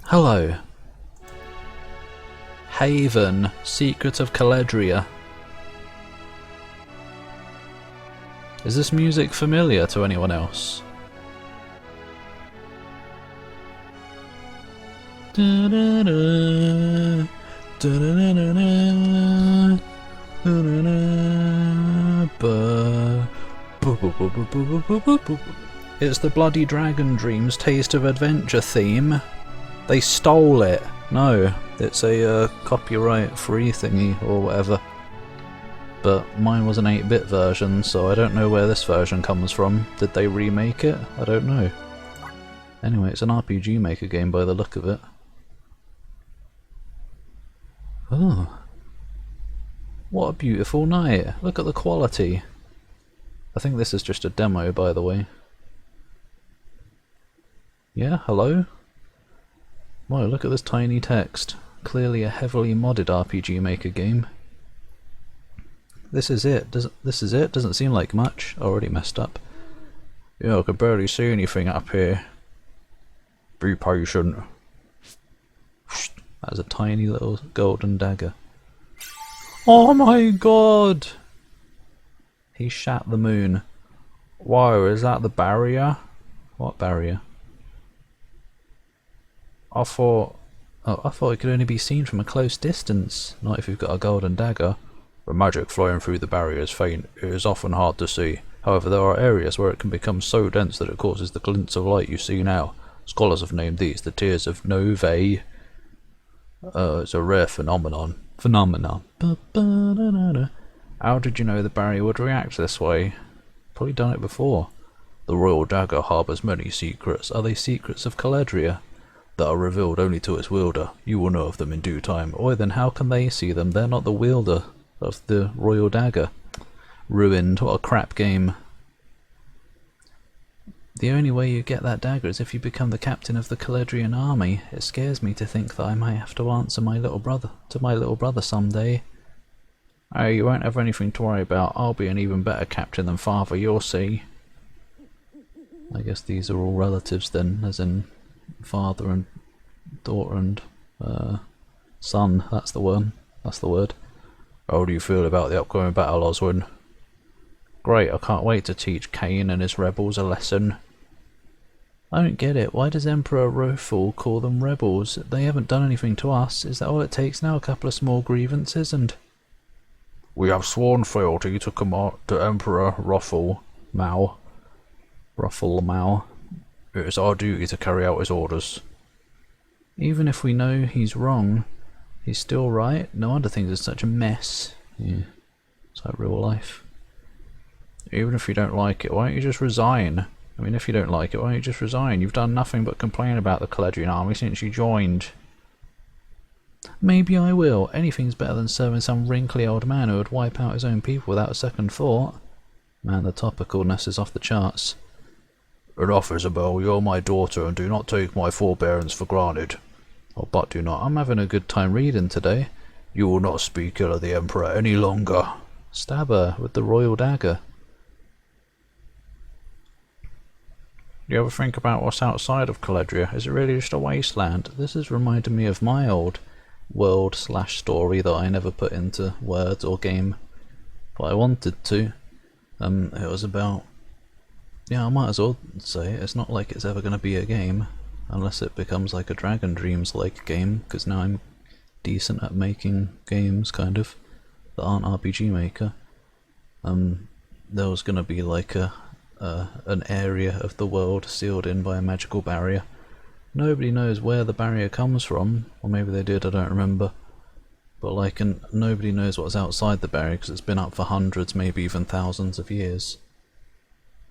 Hello. Haven, Secret of Caledria. Is this music familiar to anyone else? It's the Bloody Dragon Dreams Taste of Adventure theme. They stole it. No, it's a copyright free thingy or whatever. But mine was an 8-bit version, so I don't know where this version comes from. Did they remake it? I don't know. Anyway, it's an RPG Maker game by the look of it. Oh. What a beautiful night. Look at the quality. I think this is just a demo, by the way. Yeah, hello? Wow, look at this tiny text. Clearly a heavily modded RPG Maker game. This is it. This is it? Doesn't seem like much. Already messed up. Yeah, I can barely see anything up here. Be patient. That was a tiny little golden dagger. Oh my god! He shat the moon. Whoa, is that the barrier? What barrier? I thought it could only be seen from a close distance, not if you've got a golden dagger. The magic flowing through the barrier is faint. It is often hard to see. However, there are areas where it can become so dense that it causes the glints of light you see now. Scholars have named these the Tears of Novae. It's a rare phenomenon. How did you know the barrier would react this way? Probably done it before. The royal dagger harbours many secrets. Are they secrets of Caledria? That are revealed only to its wielder. You will know of them in due time. Oi, then how can they see them? They're not the wielder of the royal dagger. Ruined. What a crap game. The only way you get that dagger is if you become the captain of the Caledrian army. It scares me to think that I might have to answer my little brother someday. Oh, you won't have anything to worry about. I'll be an even better captain than father, you'll see. I guess these are all relatives then, as in father and daughter and son. That's the one. That's the word. How do you feel about the upcoming battle, Oswin? Great, I can't wait to teach Cain and his rebels a lesson. I don't get it. Why does Emperor Roful call them rebels? They haven't done anything to us. Is that all it takes now? A couple of small grievances and... We have sworn fealty to Emperor Ruffle Mao. It is our duty to carry out his orders. Even if we know he's wrong, he's still right. No wonder things are such a mess. Yeah, it's like real life. Even if you don't like it, why don't you just resign? I mean, if you don't like it, why don't you just resign? You've done nothing but complain about the Caledrian army since you joined. Maybe I will. Anything's better than serving some wrinkly old man who would wipe out his own people without a second thought. Man, the topicalness is off the charts. Enough, Isabel. You're my daughter, and do not take my forbearance for granted. Oh, but do not. I'm having a good time reading today. You will not speak ill of the Emperor any longer. Stab her with the royal dagger. Do you ever think about what's outside of Caledria? Is it really just a wasteland? This has reminded me of my old world/story that I never put into words or game, but I wanted to. It was about... Yeah, I might as well say it. It's not like it's ever going to be a game, unless it becomes like a Dragon Dreams-like game, because now I'm decent at making games, kind of, that aren't RPG Maker. There was going to be like an area of the world sealed in by a magical barrier. Nobody knows where the barrier comes from, or maybe they did, I don't remember. But like, nobody knows what's outside the barrier because it's been up for hundreds, maybe even thousands of years.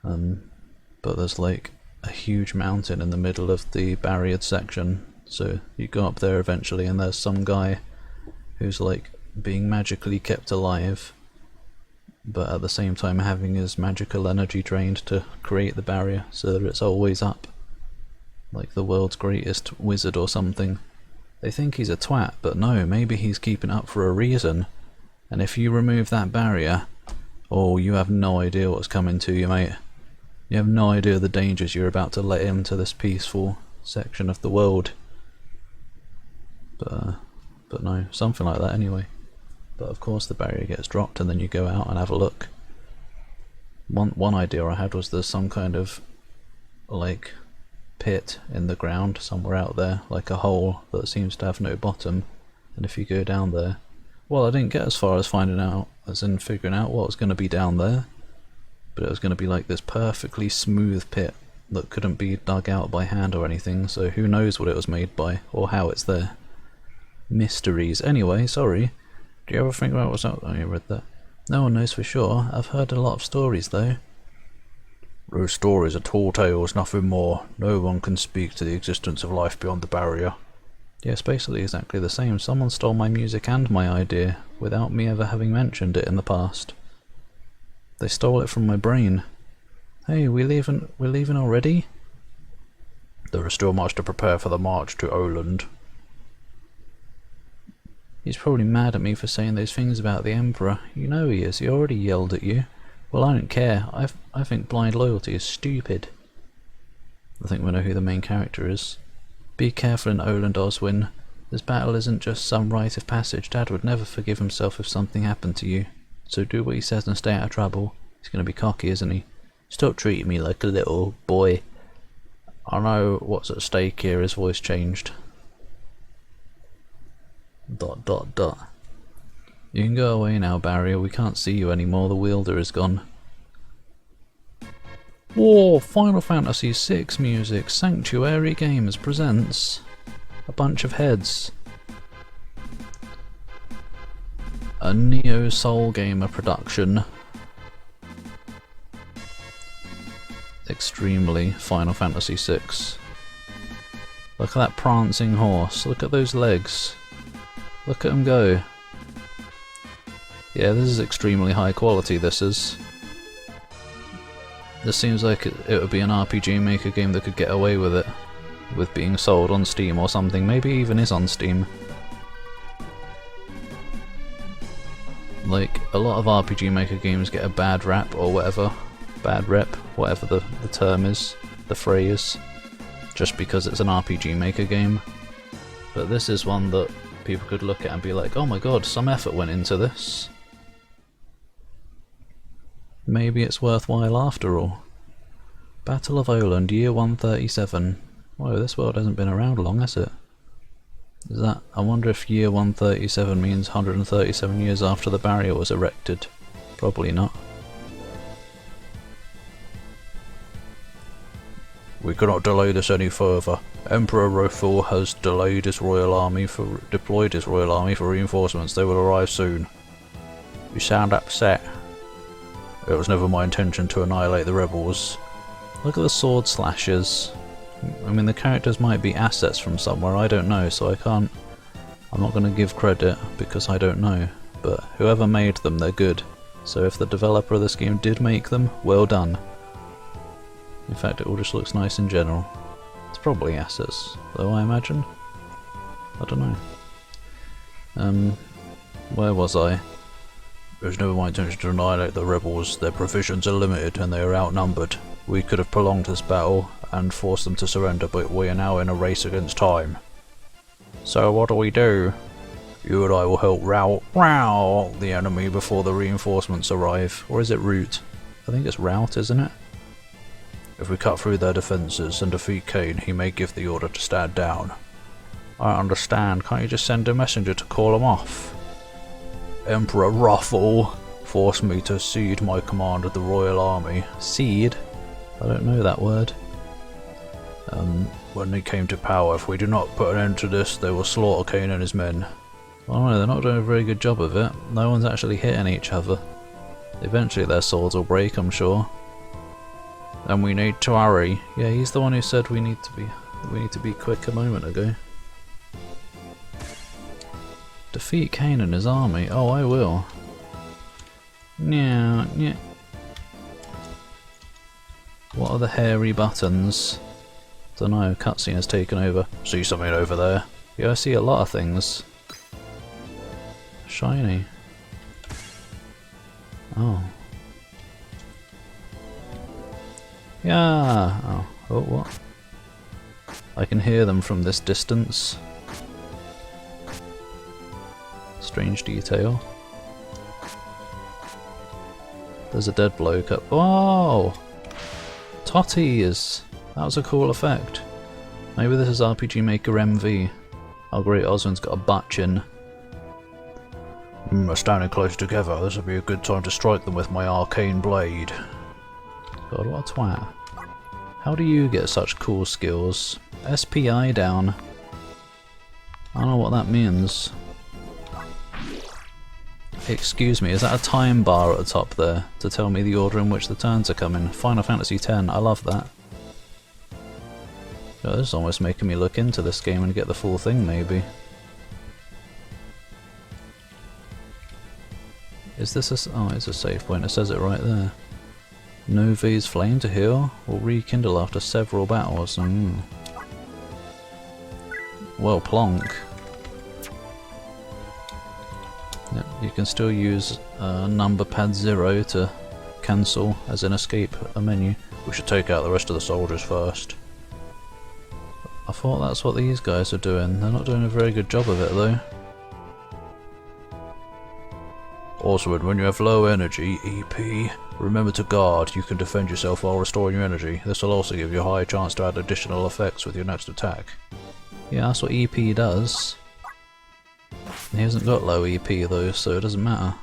But there's like a huge mountain in the middle of the barriered section, so you go up there eventually and there's some guy who's like being magically kept alive, but at the same time having his magical energy drained to create the barrier so that it's always up. Like the world's greatest wizard or something. They think he's a twat, but no, maybe he's keeping up for a reason. And if you remove that barrier, oh, you have no idea what's coming to you, mate. You have no idea the dangers you're about to let into this peaceful section of the world. But no, something like that anyway. But of course the barrier gets dropped and then you go out and have a look. One idea I had was there's some kind of like pit in the ground somewhere out there, like a hole that seems to have no bottom, and if you go down there, well, I didn't get as far as finding out, as in figuring out what was going to be down there, but it was going to be like this perfectly smooth pit that couldn't be dug out by hand or anything, so who knows what it was made by or how it's there. Mysteries. Anyway, sorry. Do you ever think about what's out there? Oh, you read that. No one knows for sure. I've heard a lot of stories though. Those stories are tall tales, nothing more. No one can speak to the existence of life beyond the barrier. Yeah, it's basically exactly the same. Someone stole my music and my idea, without me ever having mentioned it in the past. They stole it from my brain. Hey, we're leaving already? There is still much to prepare for the march to Oland. He's probably mad at me for saying those things about the Emperor. You know he is, he already yelled at you. Well, I don't care. I think blind loyalty is stupid. I think we know who the main character is. Be careful in Oland, Oswin. This battle isn't just some rite of passage. Dad would never forgive himself if something happened to you. So do what he says and stay out of trouble. He's going to be cocky, isn't he? Stop treating me like a little boy. I know what's at stake here. His voice changed. ... You can go away now, Barrier. We can't see you anymore. The wielder is gone. Whoa! Final Fantasy VI music. Sanctuary Games presents A Bunch of Heads. A Neo Soul Gamer production. Extremely Final Fantasy VI. Look at that prancing horse. Look at those legs. Look at him go. Yeah, this is extremely high quality, this is. This seems like it would be an RPG Maker game that could get away with it. With being sold on Steam or something. Maybe even is on Steam. Like, a lot of RPG Maker games get a bad rap or whatever. Bad rep, whatever the term is. The phrase. Just because it's an RPG Maker game. But this is one that people could look at and be like, oh my god, some effort went into this. Maybe it's worthwhile after all. Battle of Oland, year 137. Whoa, this world hasn't been around long, has it? Is that? I wonder if year 137 means 137 years after the barrier was erected. Probably not. We cannot delay this any further. Emperor Rothul has deployed his royal army for reinforcements. They will arrive soon. You sound upset. It was never my intention to annihilate the rebels. Look at the sword slashes. I mean, the characters might be assets from somewhere, I don't know, so I'm not going to give credit because I don't know. But whoever made them, they're good. So if the developer of this game did make them, well done. In fact, it all just looks nice in general. It's probably assets, though, I imagine. I don't know. Where was I? It was never my intention to annihilate the rebels. Their provisions are limited and they are outnumbered. We could have prolonged this battle and forced them to surrender, but we are now in a race against time. So what do we do? You and I will help rout the enemy before the reinforcements arrive. Or is it rout? I think it's rout, isn't it? If we cut through their defences and defeat Kane, he may give the order to stand down. I understand. Can't you just send a messenger to call him off? Emperor Rothul forced me to cede my command of the royal army. Cede? I don't know that word. When they came to power, if we do not put an end to this, they will slaughter Kane and his men. Well, no, they're not doing a very good job of it. No one's actually hitting each other. Eventually their swords will break, I'm sure. And we need to hurry. Yeah, he's the one who said we need to be quick a moment ago. Defeat Kane and his army. Oh, I will. Yeah. What are the hairy buttons? Dunno, cutscene has taken over. See something over there? Yeah, I see a lot of things. Shiny. Oh. Yeah. Oh, what? I can hear them from this distance. Strange detail. There's a dead bloke up. Whoa! Totties! That was a cool effect. Maybe this is RPG Maker MV. Oh great, Oswin's got a butt chin. We're standing close together. This would be a good time to strike them with my arcane blade. God, what a twat. How do you get such cool skills? SPI down. I don't know what that means. Excuse me, is that a time bar at the top there to tell me the order in which the turns are coming? Final Fantasy X, I love that. Oh, this is almost making me look into this game and get the full thing maybe. Is this a... oh, it's a save point, it says it right there. Novi's flame to heal will rekindle after several battles. Well, plonk. Yep, you can still use number pad 0 to cancel, as in escape a menu. We should take out the rest of the soldiers first. I thought that's what these guys are doing. They're not doing a very good job of it though. Also, when you have low energy, EP, remember to guard. You can defend yourself while restoring your energy. This will also give you a higher chance to add additional effects with your next attack. Yeah, that's what EP does. He hasn't got low EP though, so it doesn't matter.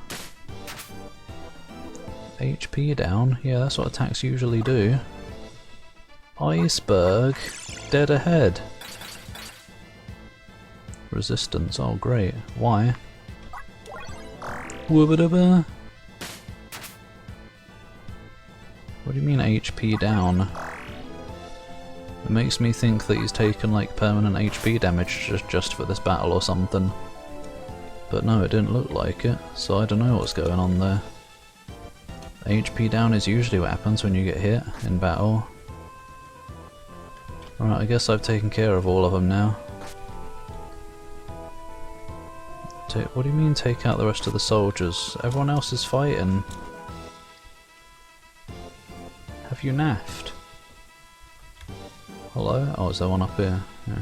HP down? Yeah, that's what attacks usually do. Iceberg, dead ahead. Resistance, oh great. Why? Whoobadaba. What do you mean HP down? It makes me think that he's taken like permanent HP damage just for this battle or something. But no, it didn't look like it, so I don't know what's going on there. HP down is usually what happens when you get hit in battle. Alright, I guess I've taken care of all of them now. What do you mean take out the rest of the soldiers? Everyone else is fighting. Have you naffed? Hello? Oh, is there one up here? Yeah.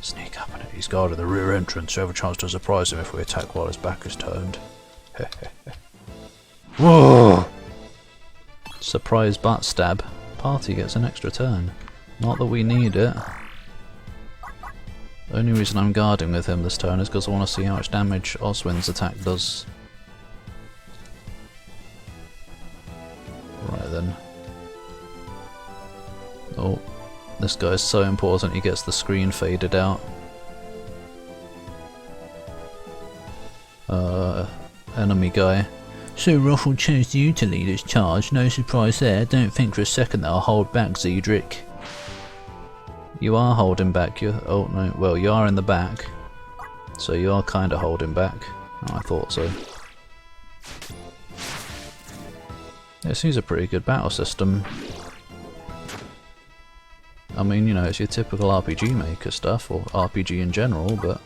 Sneak up on it. He's guarding the rear entrance, so have a chance to surprise him if we attack while his back is turned. Whoa! Surprise butt stab. Party gets an extra turn. Not that we need it. The only reason I'm guarding with him this turn is because I want to see how much damage Oswin's attack does. Right then. Oh, this guy's so important he gets the screen faded out. Enemy guy. So Ruffle chose you to lead his charge, no surprise there. Don't think for a second that I'll hold back, Drak. You are holding back, oh no, well you are in the back. So you are kinda holding back. Oh, I thought so. It seems a pretty good battle system. I mean, you know, it's your typical RPG Maker stuff, or RPG in general, but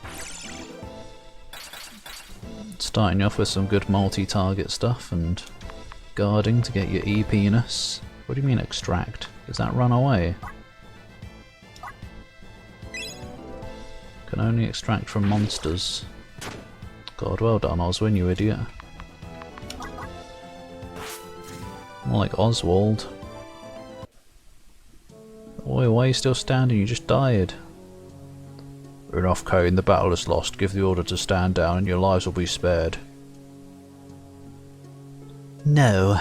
starting you off with some good multi-target stuff and guarding to get your EP-ness. What do you mean extract? Does that run away? Can only extract from monsters. God, well done Oswin, you idiot. More like Oswald. Oi, why are you still standing? You just died. Enough, Kane, the battle is lost. Give the order to stand down and your lives will be spared. No.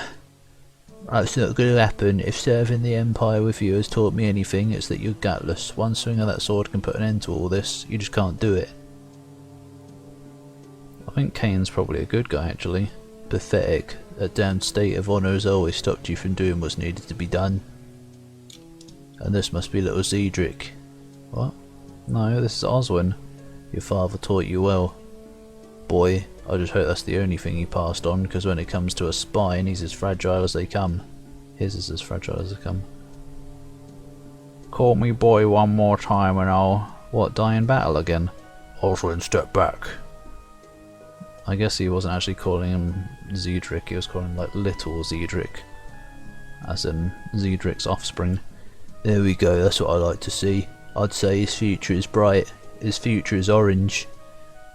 That's not going to happen. If serving the Empire with you has taught me anything, it's that you're gutless. One swing of that sword can put an end to all this. You just can't do it. I think Kane's probably a good guy, actually. Pathetic. A damned state of honour has always stopped you from doing what's needed to be done. And this must be little Drak. What? No, this is Oswin. Your father taught you well. Boy, I just hope that's the only thing he passed on, because when it comes to a spine, he's as fragile as they come. His is as fragile as they come. Call me boy one more time and I'll... What, die in battle again? Oswin, step back. I guess he wasn't actually calling him Drak, he was calling him like little Drak. As in Drak's offspring. There we go, that's what I like to see. I'd say his future is bright. His future is orange.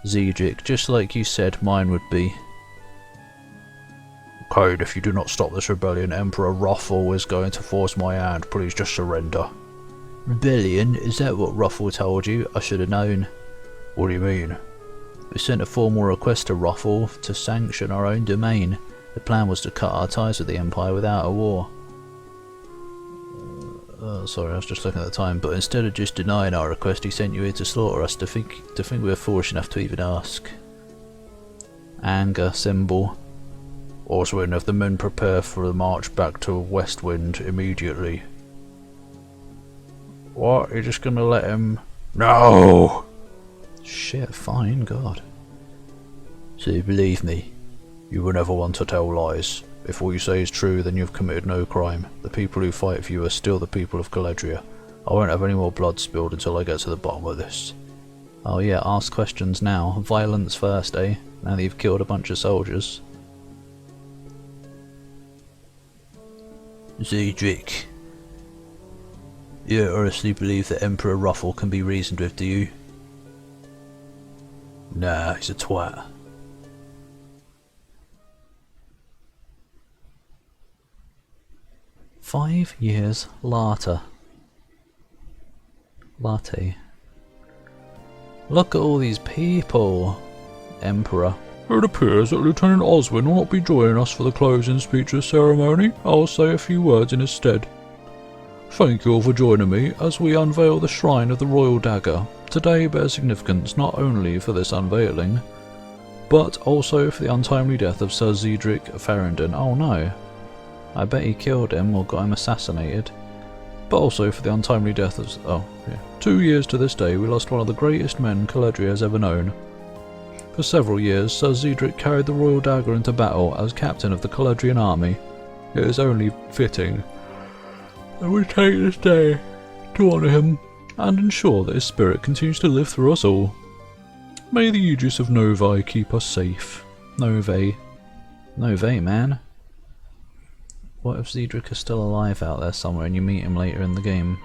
Zedrik, just like you said mine would be. Code, if you do not stop this rebellion, Emperor Ruffle is going to force my hand. Please just surrender. Rebellion? Is that what Ruffle told you? I should have known. What do you mean? We sent a formal request to Ruffle to sanction our own domain. The plan was to cut our ties with the Empire without a war. Sorry, I was just looking at the time, but instead of just denying our request, he sent you here to slaughter us, to think we were foolish enough to even ask. Anger symbol. Oswin, have the men prepare for the march back to Westwind immediately. What? You're just gonna let him... No! Shit, fine, God. So believe me, you were never one to tell lies. If what you say is true, then you've committed no crime. The people who fight for you are still the people of Caledria. I won't have any more blood spilled until I get to the bottom of this. Oh yeah, ask questions now. Violence first, eh? Now that you've killed a bunch of soldiers. Zedrik. You don't honestly believe that Emperor Ruffle can be reasoned with, do you? Nah, he's a twat. "5 years later." Latte. Look at all these people. Emperor. It appears that Lieutenant Oswin will not be joining us for the closing speeches ceremony. I'll say a few words in his stead. Thank you all for joining me as we unveil the Shrine of the Royal Dagger. Today bears significance not only for this unveiling, but also for the untimely death of Sir Zedrik Ferrenden. Oh no. I bet he killed him or got him assassinated. But also for the untimely death of... oh, yeah. 2 years to this day we lost one of the greatest men Caledria has ever known. For several years, Sir Zedrik carried the Royal Dagger into battle as captain of the Caledrian army. It is only fitting that we take this day to honour him and ensure that his spirit continues to live through us all. May the Aegis of Novae keep us safe. Novae. Novae, man. What if Zedrik is still alive out there somewhere and you meet him later in the game?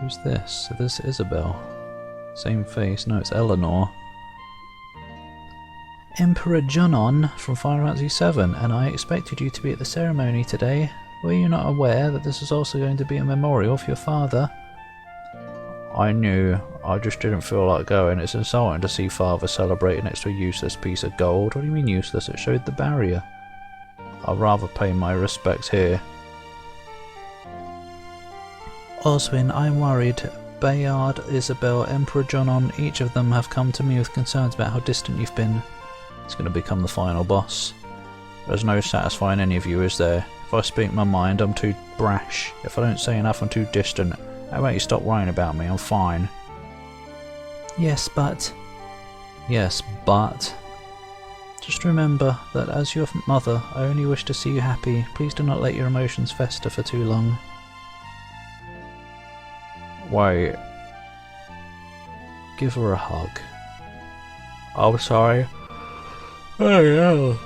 Who's this? So this is Isabel. Same face. No, it's Eleanor. Emperor Junon from Final Fantasy VII, and I expected you to be at the ceremony today. Were you not aware that this is also going to be a memorial for your father? I knew. I just didn't feel like going. It's insulting to see father celebrating next to a useless piece of gold. What do you mean useless? It showed the barrier. I'd rather pay my respects here. Oswin, I'm worried. Bayard, Isabel, Emperor Junon, each of them have come to me with concerns about how distant you've been. It's going to become the final boss. There's no satisfying any of you, is there? If I speak my mind, I'm too brash. If I don't say enough, I'm too distant. How about you stop worrying about me? I'm fine. Yes, but... Yes, but... Just remember that as your mother, I only wish to see you happy. Please do not let your emotions fester for too long. Wait. Give her a hug. Oh, sorry. Oh, yeah.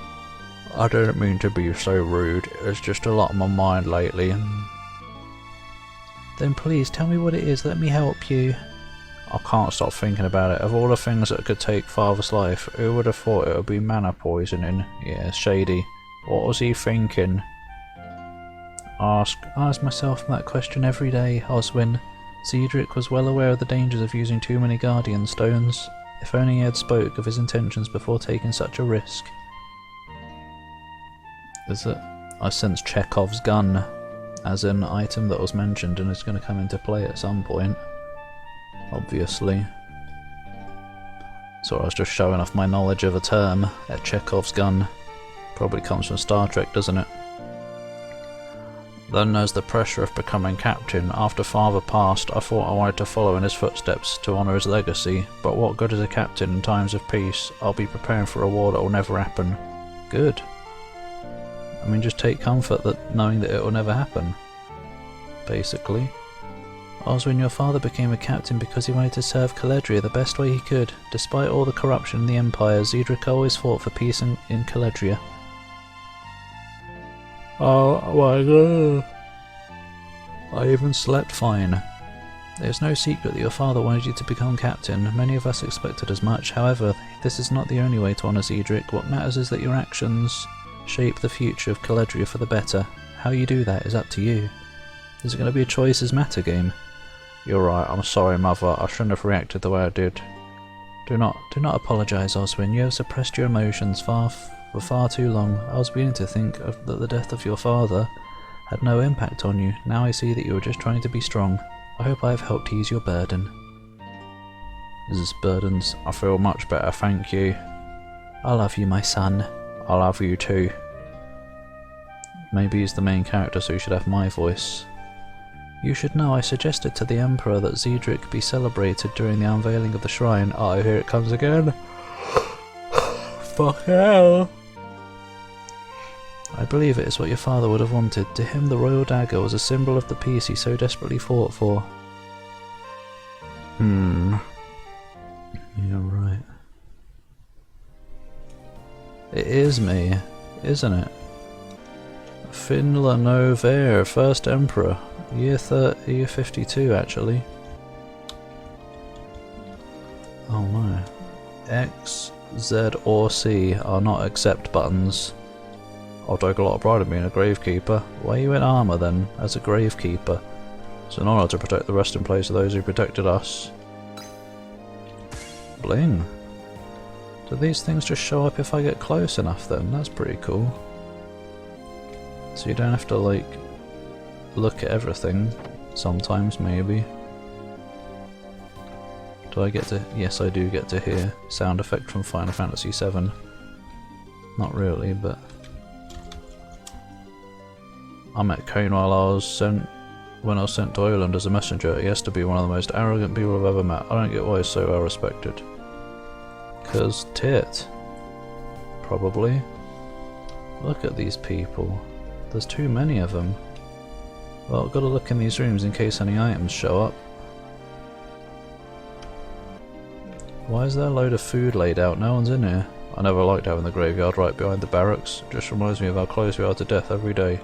I didn't mean to be so rude. There's just a lot on my mind lately. Then please tell me what it is. Let me help you. I can't stop thinking about it. Of all the things that could take father's life, who would have thought it would be mana poisoning? Yeah, shady. What was he thinking? Ask myself that question every day, Oswin. Zedrik was well aware of the dangers of using too many Guardian Stones. If only he had spoke of his intentions before taking such a risk. Is it? I sense Chekhov's gun as an item that was mentioned and is going to come into play at some point. Obviously. So I was just showing off my knowledge of a term at Chekhov's gun. Probably comes from Star Trek, doesn't it? Then there's the pressure of becoming captain. After father passed, I thought I wanted to follow in his footsteps to honour his legacy, but what good is a captain in times of peace? I'll be preparing for a war that will never happen. Good. I mean, just take comfort that knowing that it will never happen. Basically. Oswin, your father became a captain because he wanted to serve Caledria the best way he could. Despite all the corruption in the Empire, Zedrik always fought for peace in Caledria. Oh my god. I even slept fine. It's no secret that your father wanted you to become captain. Many of us expected as much. However, this is not the only way to honour Drak. What matters is that your actions shape the future of Caledria for the better. How you do that is up to you. Is it going to be a choices matter game? You're right, I'm sorry, Mother. I shouldn't have reacted the way I did. Do not apologise, Oswin. You have suppressed your emotions for far too long. I was beginning to think that the death of your father had no impact on you. Now I see that you were just trying to be strong. I hope I have helped ease your burden. This burdens. I feel much better, thank you. I love you, my son. I love you too. Maybe he's the main character, so he should have my voice. You should know I suggested to the Emperor that Drak be celebrated during the unveiling of the shrine. Oh, here it comes again. Fuck hell. I believe it is what your father would have wanted. To him the royal dagger was a symbol of the peace he so desperately fought for. Yeah, right. It is me, isn't it? Finla Novair, first emperor. Year 52 actually. Oh no. X, Z or C are not accept buttons. I'll take a lot of pride in being a gravekeeper. Why are you in armour then, as a gravekeeper? It's an honour to protect the resting place of those who protected us. Bling. Do these things just show up if I get close enough then? That's pretty cool. So you don't have to like look at everything. Sometimes maybe. Do I get to... Yes, I do get to hear sound effect from Final Fantasy VII. Not really, but... I met Kane when I was sent to Ireland as a messenger. He has to be one of the most arrogant people I've ever met. I don't get why he's so well respected. 'Cause tit. Probably. Look at these people. There's too many of them. Well, I've got to look in these rooms in case any items show up. Why is there a load of food laid out? No one's in here. I never liked having the graveyard right behind the barracks. It just reminds me of how close we are to death every day.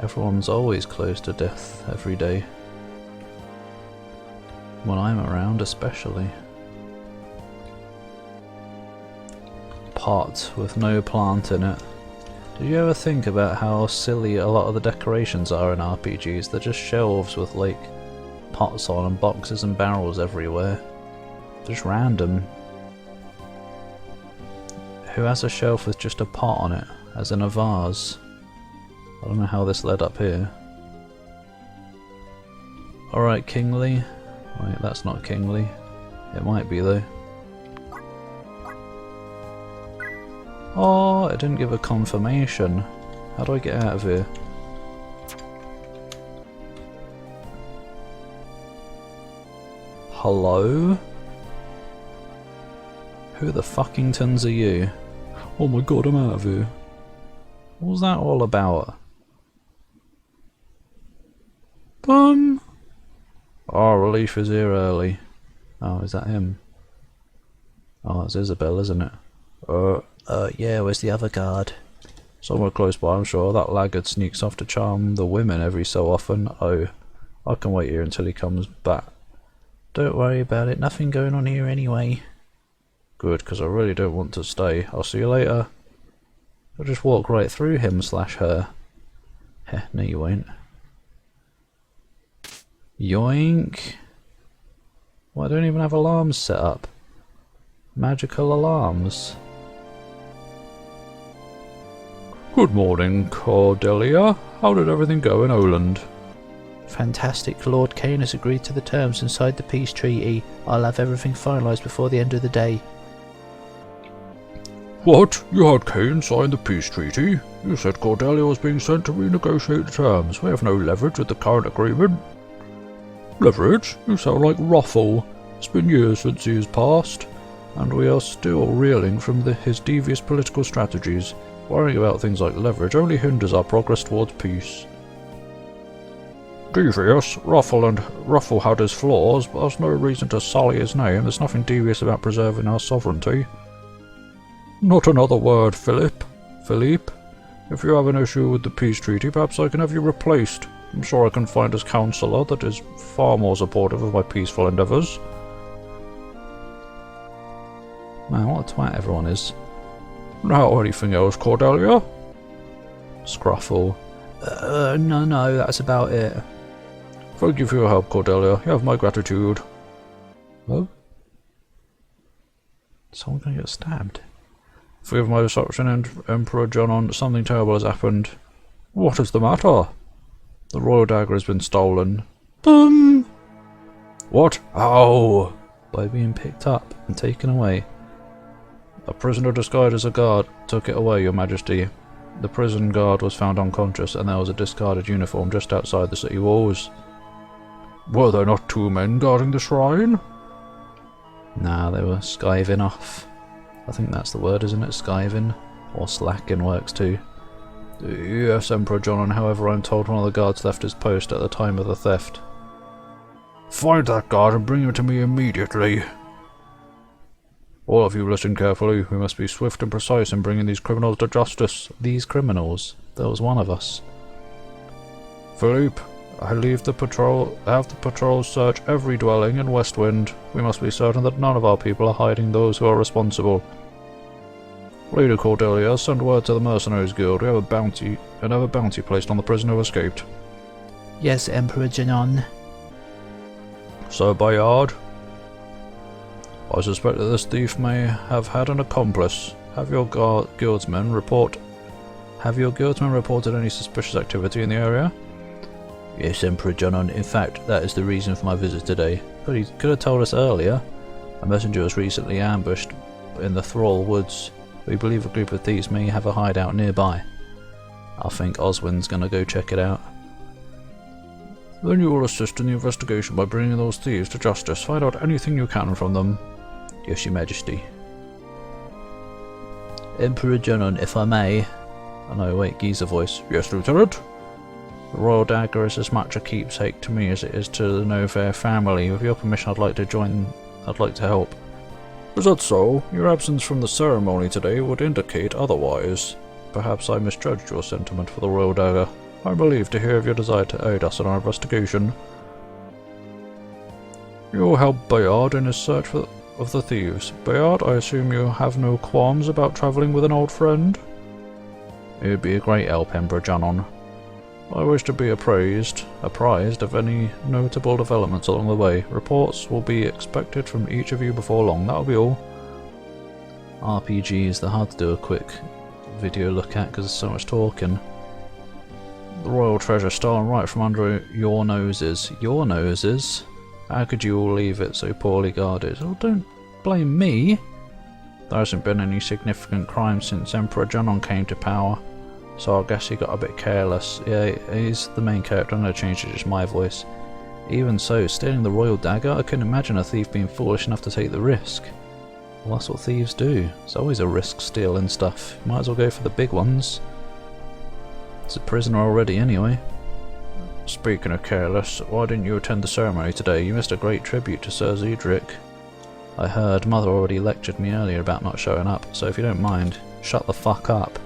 Everyone's always close to death every day. When I'm around, especially. Pot with no plant in it. Did you ever think about how silly a lot of the decorations are in RPGs? They're just shelves with like pots on and boxes and barrels everywhere. Just random. Who has a shelf with just a pot on it, as in a vase? I don't know how this led up here. Alright, Kingly. Wait, that's not Kingly. It might be though. Oh, it didn't give a confirmation. How do I get out of here? Hello? Who the fuckingtons are you? Oh my god, I'm out of here. What was that all about? Oh, relief is here early. Oh, is that him? Oh, it's Isabel, isn't it? Yeah, where's the other guard? Somewhere close by, I'm sure. That laggard sneaks off to charm the women every so often. Oh, I can wait here until he comes back. Don't worry about it, nothing going on here anyway. Good, because I really don't want to stay. I'll see you later. I'll just walk right through him slash her. Heh, no you won't. Yoink! Well, I don't even have alarms set up. Magical alarms. Good morning, Cordelia. How did everything go in Oland? Fantastic. Lord Kane has agreed to the terms inside the peace treaty. I'll have everything finalised before the end of the day. What? You had Kane sign the peace treaty? You said Cordelia was being sent to renegotiate the terms. We have no leverage with the current agreement. Leverage? You sound like Ruffle. It's been years since he has passed, and we are still reeling from his devious political strategies. Worrying about things like leverage only hinders our progress towards peace. Devious? Ruffle had his flaws, but there's no reason to sully his name. There's nothing devious about preserving our sovereignty. Not another word, Philippe. If you have an issue with the peace treaty, perhaps I can have you replaced. I'm sure I can find a counsellor that is far more supportive of my peaceful endeavours. Man, what a twat everyone is. Now, anything else, Cordelia? Scruffle. No, that's about it. Thank you for your help, Cordelia. You have my gratitude. Oh? Someone gonna get stabbed? Forgive my deception, Emperor Jonon. Something terrible has happened. What is the matter? The royal dagger has been stolen. Boom! What? How? By being picked up and taken away. A prisoner disguised as a guard took it away, your majesty. The prison guard was found unconscious and there was a discarded uniform just outside the city walls. Were there not 2 men guarding the shrine? Nah, they were skiving off. I think that's the word, isn't it? Skiving? Or slacking works too. Yes, Emperor Jonon. However, I'm told one of the guards left his post at the time of the theft. Find that guard and bring him to me immediately. All of you listen carefully. We must be swift and precise in bringing these criminals to justice. These criminals? There was one of us. Philippe, have the patrols search every dwelling in Westwind. We must be certain that none of our people are hiding those who are responsible. Lady Cordelia, send word to the Mercenaries Guild. We have a bounty placed on the prisoner who escaped. Yes, Emperor Jonon. Sir Bayard, I suspect that this thief may have had an accomplice. Have your guildsmen reported any suspicious activity in the area? Yes, Emperor Jonon. In fact, that is the reason for my visit today. But he could have told us earlier. A messenger was recently ambushed in the Thrall Woods. We believe a group of thieves may have a hideout nearby. I think Oswin's gonna go check it out. Then you will assist in the investigation by bringing those thieves to justice. Find out anything you can from them. Yes, your majesty. Emperor Jonon, if I may... Oh no, wait, Geezer voice. Yes, Lieutenant? The royal dagger is as much a keepsake to me as it is to the Novair family. With your permission, I'd like to help. Is that so? Your absence from the ceremony today would indicate otherwise. Perhaps I misjudged your sentiment for the royal dagger. I'm relieved to hear of your desire to aid us in our investigation. You will help Bayard in his search of the thieves. Bayard, I assume you have no qualms about travelling with an old friend? It would be a great help, Emperor Jonon. I wish to be apprised of any notable developments along the way. Reports will be expected from each of you before long. That'll be all. RPGs, they're hard to do a quick video look at because there's so much talking. The royal treasure stolen right from under your noses. Your noses? How could you all leave it so poorly guarded? Oh, don't blame me. There hasn't been any significant crime since Emperor Jonon came to power. So I guess he got a bit careless. Yeah, he's the main character. I'm going to change to just my voice. Even so, stealing the royal dagger, I couldn't imagine a thief being foolish enough to take the risk. Well, that's what thieves do. It's always a risk stealing stuff. Might as well go for the big ones. It's a prisoner already anyway. Speaking of careless, why didn't you attend the ceremony today? You missed a great tribute to Sir Drak. I heard Mother already lectured me earlier about not showing up, so if you don't mind, shut the fuck up.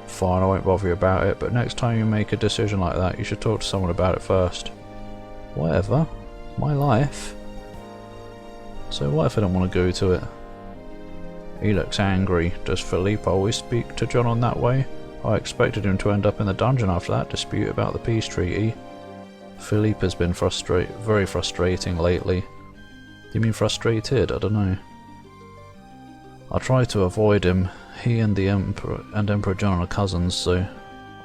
Fine, I won't bother you about it, but next time you make a decision like that, you should talk to someone about it first. Whatever. My life. So what if I don't want to go to it? He looks angry. Does Philippe always speak to Jonon that way? I expected him to end up in the dungeon after that dispute about the peace treaty. Philippe has been very frustrating lately. Do you mean frustrated? I don't know. I try to avoid him. He and the Emperor Jonon are cousins, so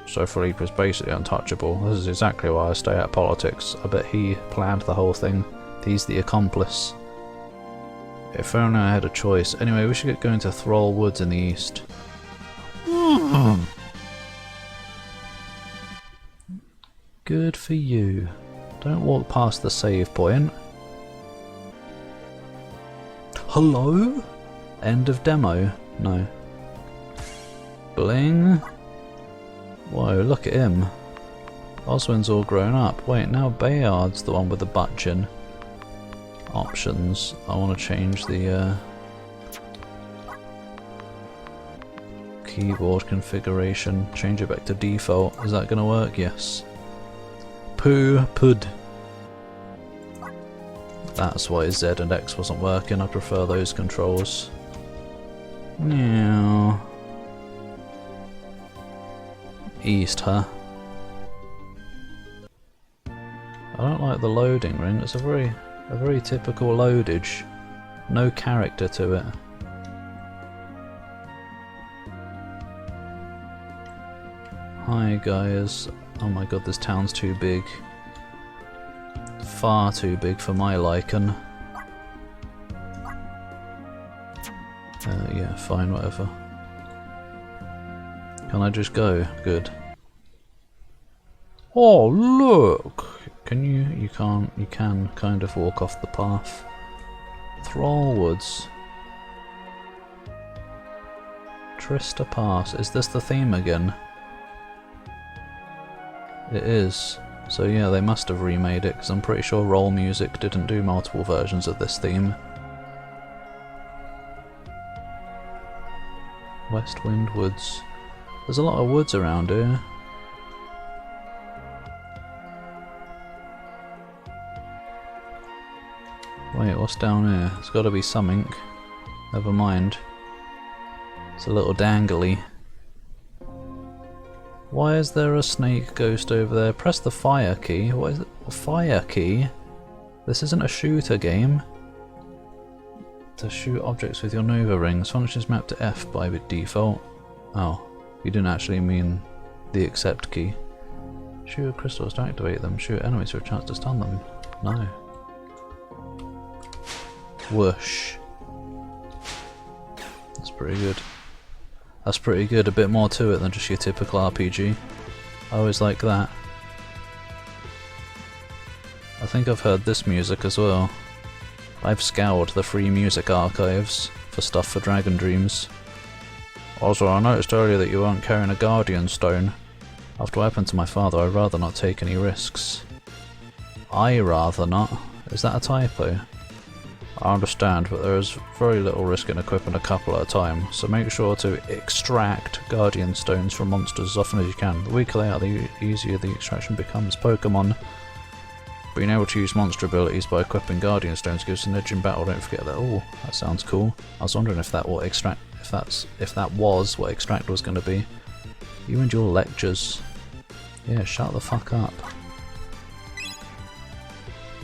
Philippe is basically untouchable. This is exactly why I stay out of politics. I bet he planned the whole thing. He's the accomplice. If only I had a choice. Anyway, we should get going to Thrall Woods in the east. Good for you. Don't walk past the save point. Hello? End of demo? No. Bling. Whoa, look at him. Oswin's all grown up. Wait, now Bayard's the one with the butt chin. Options. I want to change the keyboard configuration. Change it back to default. Is that going to work? Yes. Pud. That's why Z and X wasn't working. I prefer those controls. Yeah. East, huh? I don't like the loading ring. It's a very typical loadage. No character to it. Hi guys. Oh my god, this town's too big. Far too big for my liking. Yeah, fine, whatever. Can I just go? Good. Oh, look! Can you? You can't. You can kind of walk off the path. Thrallwoods. Trista Pass. Is this the theme again? It is. So yeah, they must have remade it, because I'm pretty sure Roll Music didn't do multiple versions of this theme. Westwind Woods. There's a lot of woods around here. Wait, what's down here? There's got to be something. Never mind. It's a little dangly. Why is there a snake ghost over there? Press the fire key. What is it? Fire key? This isn't a shooter game. To shoot objects with your Nova rings. Functions mapped to F by default. Oh, you didn't actually mean the accept key. Shoot crystals to activate them. Shoot enemies for a chance to stun them. No. Whoosh. That's pretty good. That's pretty good. A bit more to it than just your typical RPG. I always like that. I think I've heard this music as well. I've scoured the free music archives for stuff for Dragon Dreams. Also, I noticed earlier that you weren't carrying a Guardian Stone. After what happened to my father, I'd rather not take any risks. I rather not? Is that a typo? I understand, but there is very little risk in equipping a couple at a time, so make sure to extract Guardian Stones from monsters as often as you can. The weaker they are, the easier the extraction becomes. Pokemon being able to use monster abilities by equipping Guardian Stones gives an edge in battle, don't forget that. Oh, that sounds cool. I was wondering if that was what extract was going to be. You and your lectures. Yeah, shut the fuck up.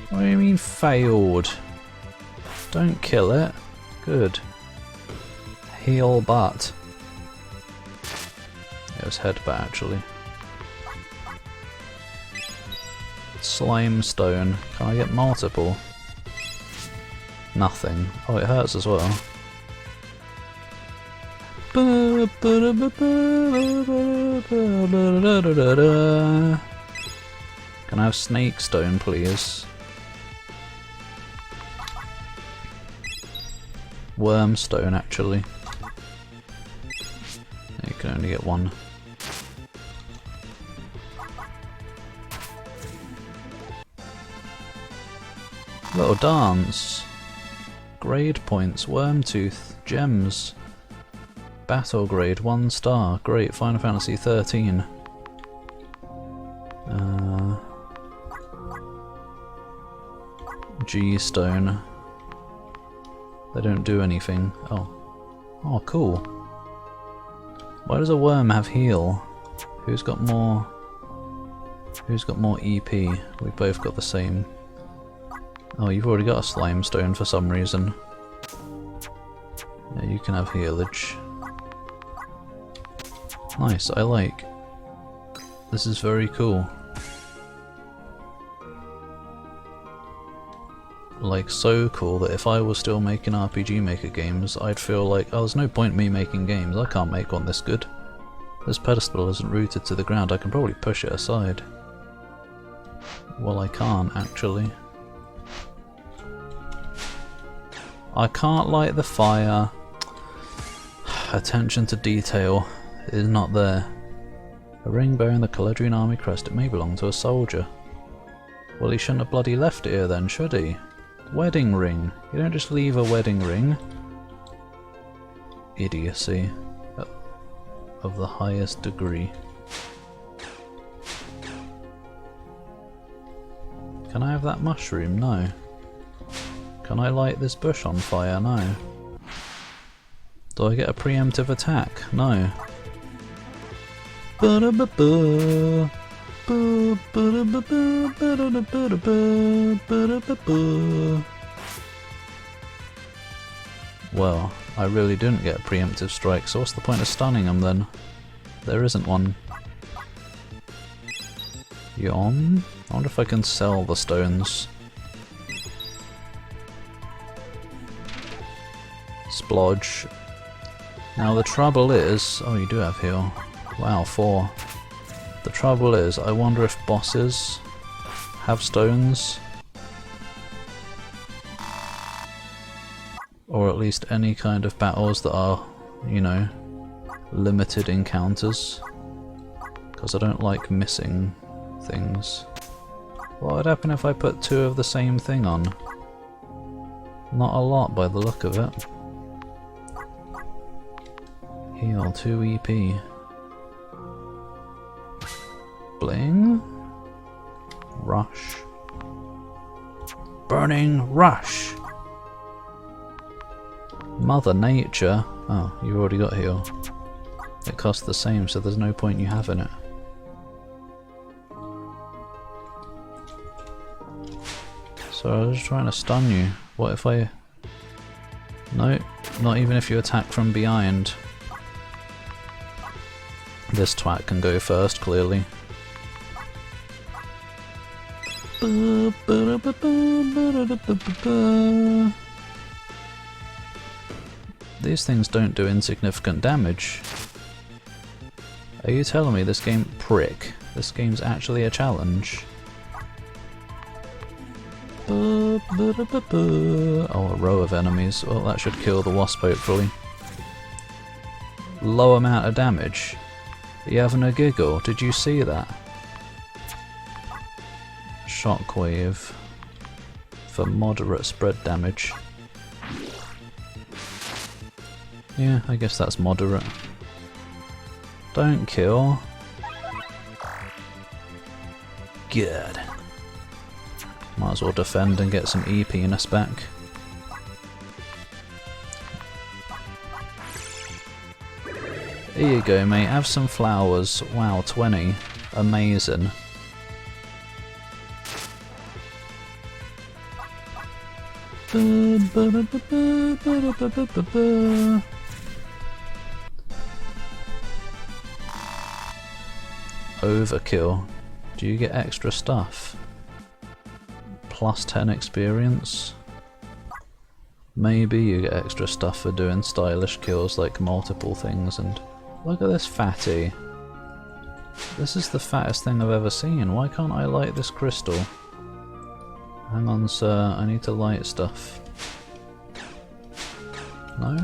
What do you mean failed? Don't kill it. Good. Heal butt. It was headbutt actually. Slime stone. Can I get multiple? Nothing. Oh, it hurts as well. Can I have snake stone, please? Worm stone, actually. You can only get one. Little dance. Grade points, worm tooth, gems. Battle grade, 1 star. Great, Final Fantasy 13. G stone. They don't do anything. Oh. Oh, cool. Why does a worm have heal? Who's got more? Who's got more EP? We've both got the same. Oh, you've already got a slime stone for some reason. Yeah, you can have healage. Nice, I like. This is very cool. Like, so cool that if I was still making RPG Maker games, I'd feel like, oh, there's no point me making games, I can't make one this good. This pedestal isn't rooted to the ground, I can probably push it aside. Well, I can't, actually. I can't light the fire. Attention to detail is not there. A ring bearing the Caledrian army crest, it may belong to a soldier. Well, he shouldn't have bloody left it here then, should he? Wedding ring. You don't just leave a wedding ring. Idiocy. Of the highest degree. Can I have that mushroom? No. Can I light this bush on fire? No. Do I get a preemptive attack? No. Well, I really didn't get a preemptive strike, so what's the point of stunning him then? There isn't one. Yum. I wonder if I can sell the stones. Splodge. Now the trouble is... oh, you do have heal. Wow, 4. The trouble is, I wonder if bosses have stones. Or at least any kind of battles that are, you know, limited encounters. Because I don't like missing things. What would happen if I put 2 of the same thing on? Not a lot by the look of it. Heal 2 EP. Bling. Rush. Burning Rush! Mother Nature. Oh, you've already got heal. It costs the same, so there's no point you having it. So I was just trying to stun you. What if I... no, not even if you attack from behind. This twat can go first, clearly. These things don't do insignificant damage. Are you telling me this game... prick. This game's actually a challenge? Oh, a row of enemies. Well, that should kill the wasp, hopefully. Low amount of damage. Are you having a giggle? Did you see that? Shockwave. For moderate spread damage. Yeah, I guess that's moderate. Don't kill. Good. Might as well defend and get some EP in us back. Here you go, mate. Have some flowers. Wow, 20. Amazing. Overkill. Do you get extra stuff? Plus 10 experience? Maybe you get extra stuff for doing stylish kills like multiple things, and look at this fatty. This is the fattest thing I've ever seen. Why can't I light this crystal? Hang on, sir, I need to light stuff. No?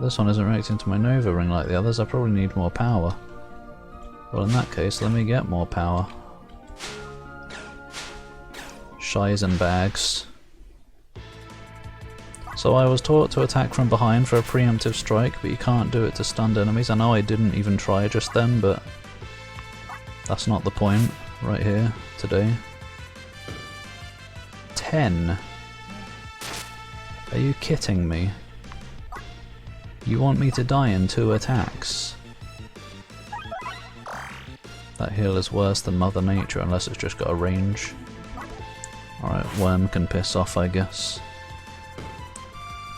This one isn't reacting to my Nova Ring like the others. I probably need more power. Well, in that case, let me get more power. Shizen bags. So I was taught to attack from behind for a preemptive strike, but you can't do it to stunned enemies. I know I didn't even try just then, but that's not the point right here today. 10. Are you kidding me? You want me to die in 2 attacks? That heal is worse than Mother Nature unless it's just got a range. Alright, Worm can piss off, I guess.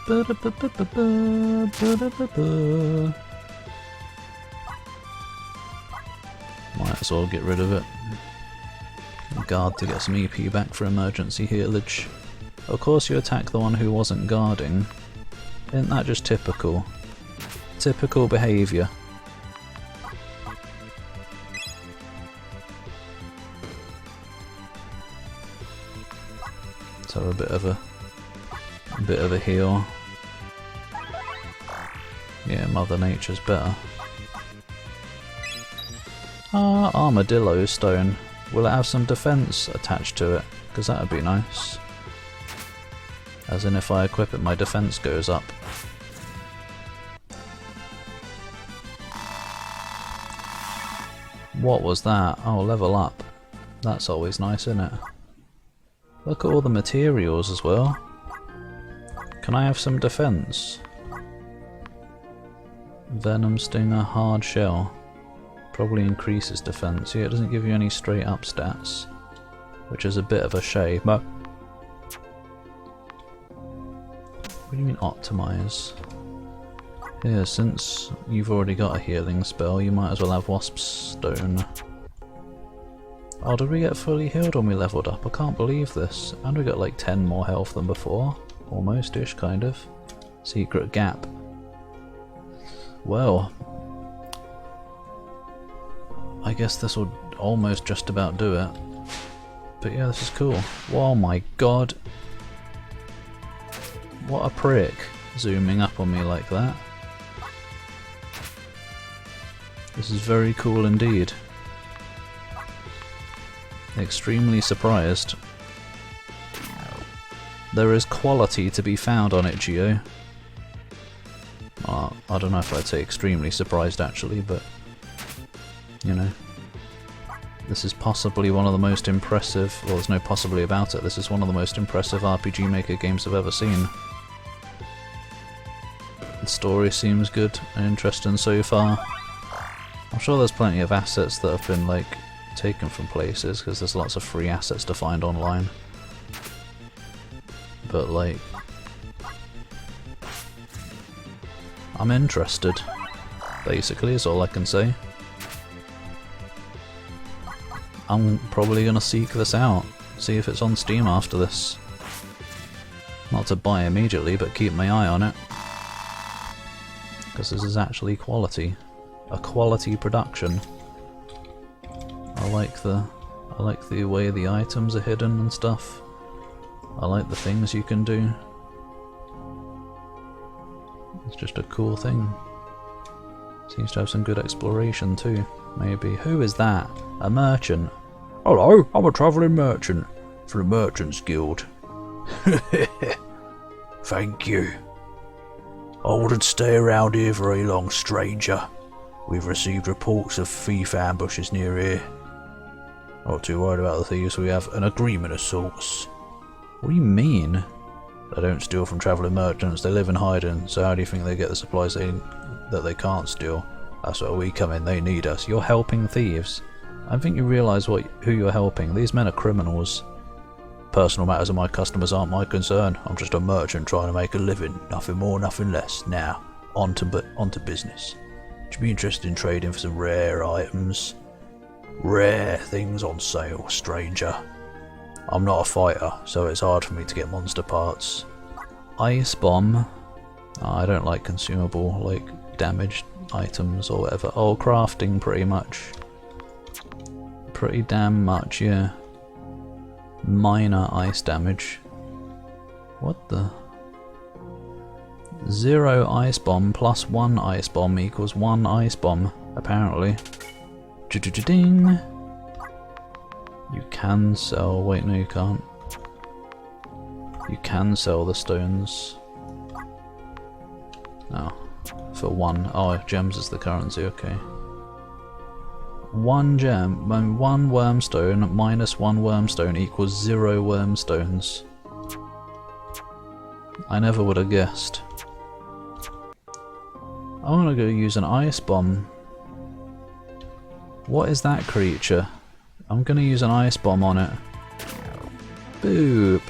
Might as well get rid of it. Guard to get some EP back for emergency healage. Of course you attack the one who wasn't guarding. Isn't that just typical? Typical behaviour. So a bit of a heal. Yeah, Mother Nature's better. Ah, Armadillo Stone. Will it have some defense attached to it? Because that would be nice. As in if I equip it, my defense goes up. What was that? Oh, level up. That's always nice, isn't it? Look at all the materials as well. Can I have some defense? Venom Stinger, Hard Shell. Probably increases defense. Yeah, it doesn't give you any straight up stats, which is a bit of a shame. But what do you mean optimize? Yeah, since you've already got a healing spell, you might as well have Wasp's Stone. Oh, did we get fully healed when we leveled up? I can't believe this. And we got like 10 more health than before. Almost-ish, kind of. Secret gap. Well, I guess this will almost just about do it. But yeah, this is cool. Oh my god. What a prick, zooming up on me like that. This is very cool indeed. Extremely surprised. There is quality to be found on it, Geo. I don't know if I'd say extremely surprised actually, but you know. This is possibly one of the most impressive, well there's no possibly about it, this is one of the most impressive RPG Maker games I've ever seen. The story seems good and interesting so far. I'm sure there's plenty of assets that have been like taken from places, because there's lots of free assets to find online. But like, I'm interested, basically, is all I can say. I'm probably gonna seek this out, see if it's on Steam after this. Not to buy immediately, but keep my eye on it. Because this is actually quality. A quality production. I like the way the items are hidden and stuff. I like the things you can do. It's just a cool thing. Seems to have some good exploration too, maybe. Who is that? A merchant? Hello, I'm a travelling merchant for the Merchants Guild. Thank you. I wouldn't stay around here very long, stranger. We've received reports of thief ambushes near here. Not too worried about the thieves, we have an agreement of sorts. What do you mean? They don't steal from travelling merchants, they live in hiding, so how do you think they get the supplies that they can't steal? That's where we come in, they need us. You're helping thieves. I think you realise who you're helping. These men are criminals. Personal matters of my customers aren't my concern. I'm just a merchant trying to make a living. Nothing more, nothing less. Now, on to business. Would you be interested in trading for some rare items? Rare things on sale, stranger. I'm not a fighter, so it's hard for me to get monster parts. Ice bomb. Oh, I don't like consumable, like, damaged items or whatever. Oh, crafting pretty much. Pretty damn much, yeah. Minor ice damage. What the? 0 ice bomb plus 1 ice bomb equals 1 ice bomb, apparently. Ding! You can sell. Wait, no, you can't. You can sell the stones. Oh, for 1. Oh, gems is the currency, okay. 1 gem, 1 wormstone minus 1 wormstone equals 0 wormstones. I never would have guessed. I want to go use an ice bomb. What is that creature? I'm going to use an ice bomb on it. Boop.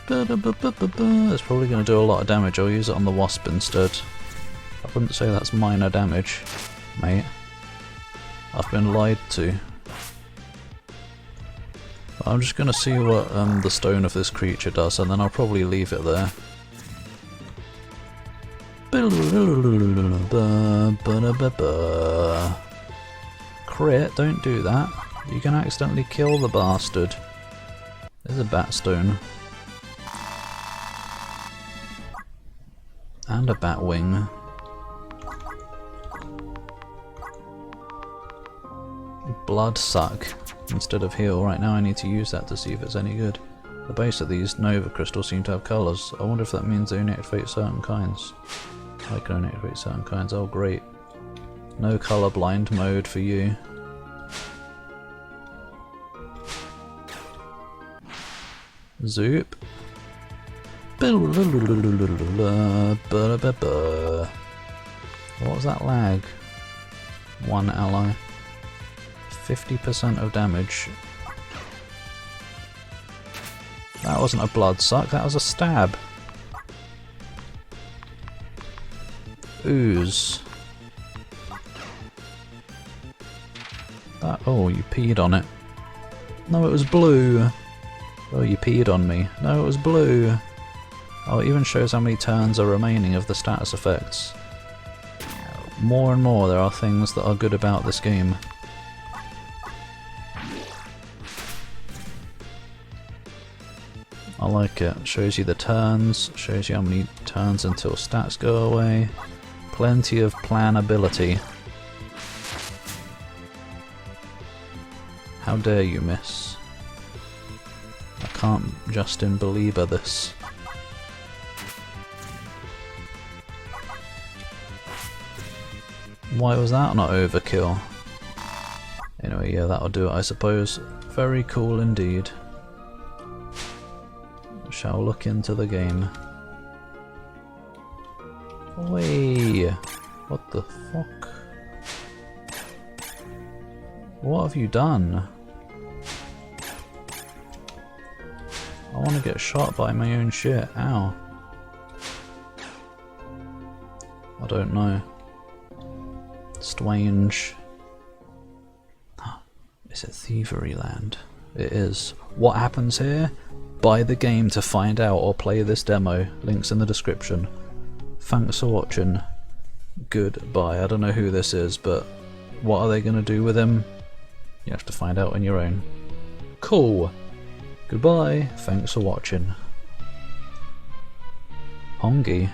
It's probably going to do a lot of damage. I'll use it on the wasp instead. I wouldn't say that's minor damage, mate. I've been lied to. I'm just going to see what the stone of this creature does, and then I'll probably leave it there. Crit, don't do that. You can accidentally kill the bastard. There's a bat stone. And a bat wing. Blood suck instead of heal. Right now I need to use that to see if it's any good. The base of these Nova crystals seem to have colours. I wonder if that means they only activate certain kinds. I can only activate certain kinds. Oh great. No colorblind mode for you. Zoop. What was that lag? One ally. 50% of damage. That wasn't a blood suck, that was a stab. Ooze. That, oh, you peed on it. No, it was blue. Oh, you peed on me. No, it was blue. Oh, it even shows how many turns are remaining of the status effects. More and more there are things that are good about this game. I like it. Shows you the turns, shows you how many turns until stats go away. Plenty of planability. How dare you miss? I can't Justin Bieber this. Why was that not overkill? Anyway, yeah, that'll do it, I suppose. Very cool indeed. Shall look into the game. Wait, what the fuck? What have you done? I want to get shot by my own shit. Ow. I don't know. Strange. Is it Thievery Land? It is. What happens here? Buy the game to find out or play this demo. Links in the description. Thanks for watching. Goodbye. I don't know who this is, but what are they going to do with him? You have to find out on your own. Cool. Goodbye. Thanks for watching. Hongi.